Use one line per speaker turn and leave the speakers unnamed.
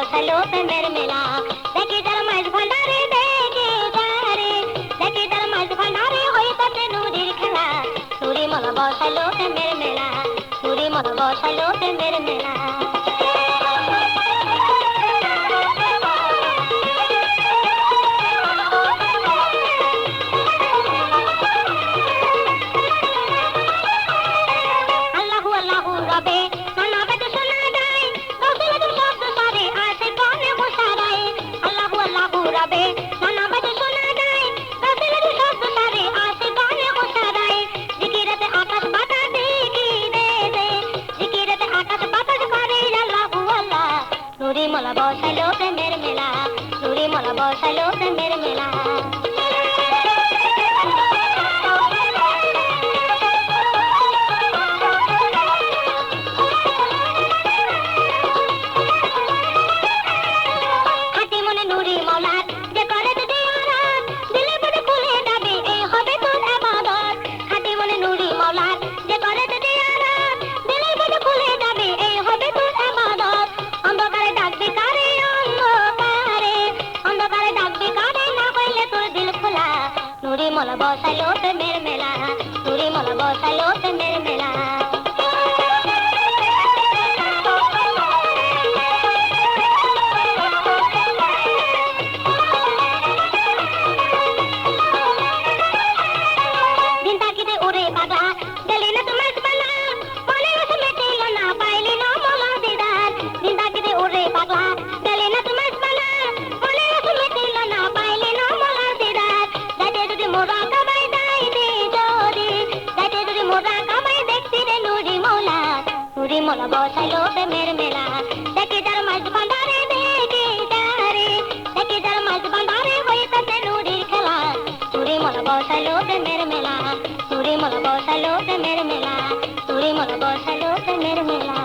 বসালো প্রেমের মেলা দেখি যার মাঝ ভান্ডারে দেখি যার মাঝ ভান্ডারে হইতাছে নুরির খেলা নুরি মলা বসালো প্রেমের মেলা নুরি মলা বসালো প্রেমের মেলা নুরি মলা বসালো প্রেমের মেলা নুরি মলা বসালো প্রেমের মেলা হাতি মনে নুরি মলার যে করে যদি আরাম দিলে বড় খুলে যাবে এই হবে তোর ইবাদত হাতি মনে নুরি মলার যে করে যদি আরাম দিলে বড় খুলে যাবে এই হবে তোর ইবাদত অন্ধকারে ডাকবে কারে অন্ধকারে ডাকবে কারে না হইলে তোর দিল খোলা নুরি মলা বসালো প্রেমের মেলা নুরি মলা বসালো প্রেমের মেলা দিন তাকিতে ওরে পাগলা গেলি না তোমার বালা মনে রসে মেটিল না পাইলি না মলা দিদার দিন তাকিতে ওরে পাগলা গেলি না তোমার বালা মনে রসে মেটিল না পাইলি না মলা দিদার যাইতে যদি মোরা কামাই দাইতে যদি যাইতে যদি মোরা কামাই দেখছি রে নুরি মৌলা নুরি মলা বসালো প্রেমের মেলা দেখি যার মাঝ ভান্ডারে দেখি যার মাঝ ভান্ডারে হইতাছে নুরির খেলা নুরি মলা বসালো প্রেমের মেলা নুরি মলা বসালো প্রেমের মেলা নুরি মলা বসালো প্রেমের মেলা